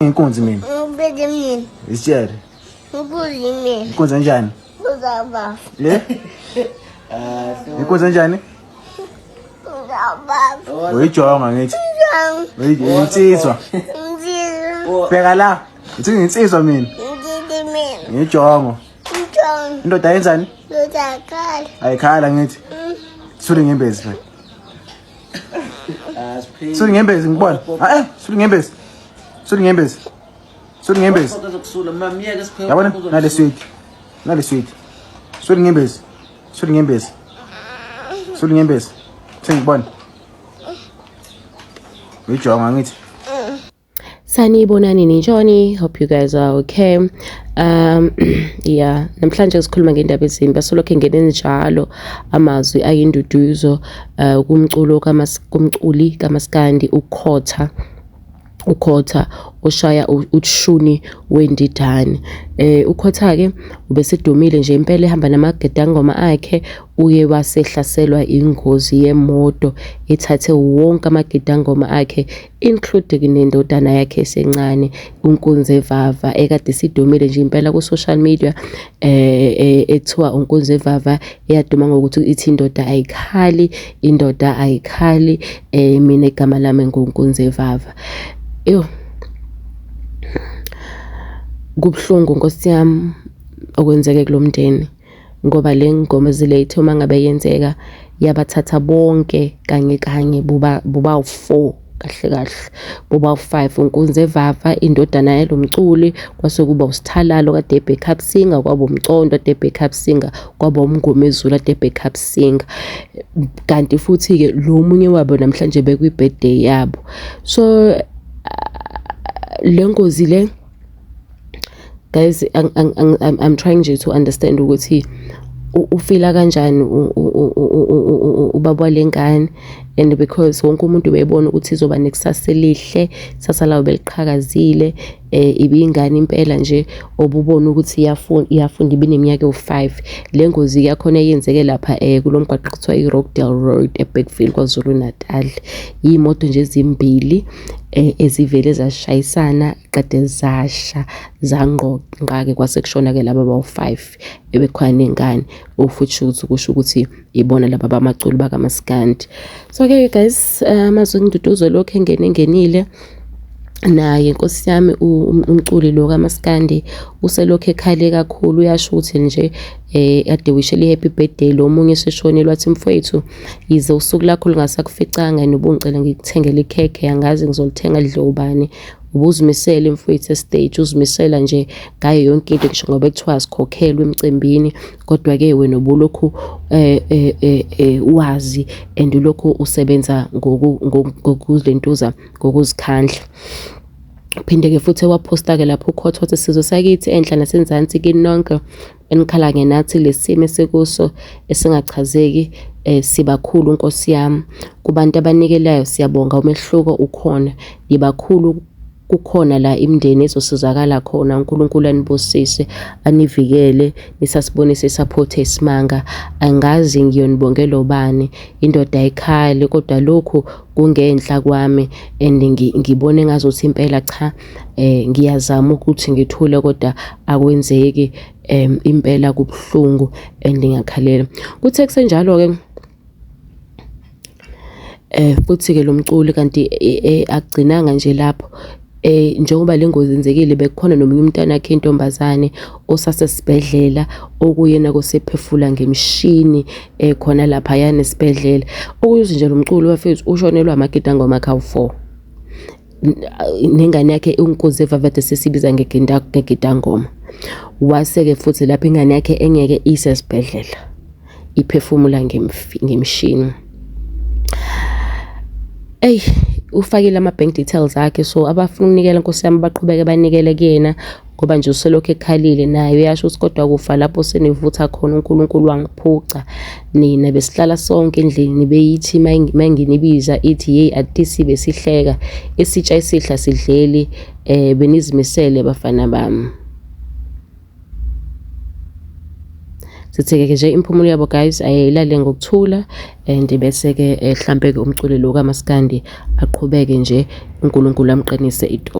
Inkunzi mina. Ngibede mina. Isitshele. Inkunzi mina. Inkunzi enjani? Uzaba. Yeah? Inkunzi enjani? Uzaba. Uyijonga ngithi. Uyinsizwa. Ngizizwa. Bheka la. Ngithi nginsizwa mina. Ngide mina. Ngiyijongo. Ngijong. Indoda yenzani? Uzakhala. Ayikhala ngithi. Sule ngembezi mfana. Sule ngembezi ngibona. Sule ngembezi. Sule ngembezi. Sule ngembezi. Yabona nale sweet. Nale sweet. Sule ngembezi. Sule ngembezi. Sule ngembezi. Sengibona. Uyijonga ngithi. Sanibonani ninjani, hope you guys are okay. Yeah, namhlanje sikhuluma ngendaba ezimbi asolokhe ngene njalo amazwi ayinduduzo kumculo kumculi kaMaskandi uKhotha oshaya uShuni Wendidane. uKhotha ke ubesedumile nje impela ehamba namagedangoma akhe, uye wasehlaselwa ingozi yemoto ethathe wonke amagedangoma akhe including nendodana yakhe esencane uNkunzi Evava ekade sidumile nje impela ku social media ethiwa uNkunzi Evava eyaduma ngokuthi ithi indoda ayikhali mina igama lami nguNkunzi Evava. Kubhlungu Nkosi yami okwenzeke kulomndeni, ngoba le ngoma zilethe uma ngabe yenzeka yabathatha bonke kanye buba u4 kahle buba u5. uNkunzi Evava indodana yalomculi, kwase kuba uSithalalo kade backup singer, kwaba uMcondo kade backup singer, kwaba uMngomezulu kade backup singer, kanti futhi ke lo munye wabo namhlanje bekwi birthday yabo. So lengozi le guys, I'm trying to understand ukuthi ufila kanjani ubaba lengane, and because wonke umuntu beyibona ukuthi izoba nekusasa elihle, sasa lawo beliqhakazile, ibingane impela nje obubona ukuthi iyafunda ibineminyaka u5. Lengozi yakhona yenzeke lapha kulomgwaqo kuthiwa iRockdale Road eBergville kwaZulu Natal. Imoto nje ezimbili ezivele zashayisana kade zasha zangqoqa ke kwase kushona ke laba bawu5 ebekhona nengane, ofuthi kusho ukuthi ibona laba bamaculi bakaMaskandi. So okay guys, amazwi ngiduduzo lokho engenile naye Nkosi yami umculi lo kaMaskandi uselokho ekhale kakhulu, uyasho ukuthi nje ade wishele happy birthday lo munye seshonelwa wathi mfowethu yize usuku lakho lingasakuficanga nobungicela ngikuthengele ikhekhe, yangazi ngizolithenga lidlobani. Ubuzimisele mfowethu estage, uzimisela nje ngayo yonke into, ngisho ngoba kuthiwa sikhokhelwe emcimbini, kodwa ke wena obulokhu wazi and lokho usebenza ngokuzentuza ngokuzikhandla. Phinde ke futhi waposta ke lapho uKhotha wathi sizwe sakithi enhla nasenzansi kinonke enikhala ngenathi lesimo esekuso esingachazeki sibakhulu Nkosi yami, kubantu abanikelayo siyabonga, umehluko ukhona, yibakhulu kukhona la imndeni ezosizakala khona. uNkulunkulu anibusise, anivikele, nisasibonise support esimanga. Angazi ngiyonibongela ubani, indoda ayikhali kodwa lokhu kungenhla kwami and ngibone ngazothi impela cha, ngiyazama ukuthi ngithule kodwa akwenzeki, impela kubhlungu and ngiyakhalela. Kuthe kusenjalo ke futhi ke lo mculi kanti agcinanga nje lapho, njengoba lengozi yenzekile bekukhona nomunye umntana wakhe intombazane osasesibhedlela, okuyena kosephefula ngemshini khona lapha yana esibhedlela. Okuyizo nje lo mculi wafethu ushonelwa amagedangoma akhe awu4, nengane yakhe uNkunzi Evava sesibiza ngegedangoma. Waseke futhi lapha ingane yakhe engeke isesibhedlela iphefumula ngemshini. Ufakile ama-bank details akhe, so abafuna ukunikela Nkosi yami baqhubeke banikele kuyena ngoba nje uselokho ekhalile naye. Uyasho ukuthi kodwa kufa lapho senivutha khona uNkulunkulu wangiphuca. Nina besihlala sonke endlini beyithi manginibiza ithi hey adisi besihleka, isitsha isihla sidleli, benizimisele bafana bami. Sitheke nje impumulo yabo guys ayilale ngokuthula, and bese ke mhlambe ke umculi lo kaMaskandi aqhubeke nje uNkulunkulu amqinise ito.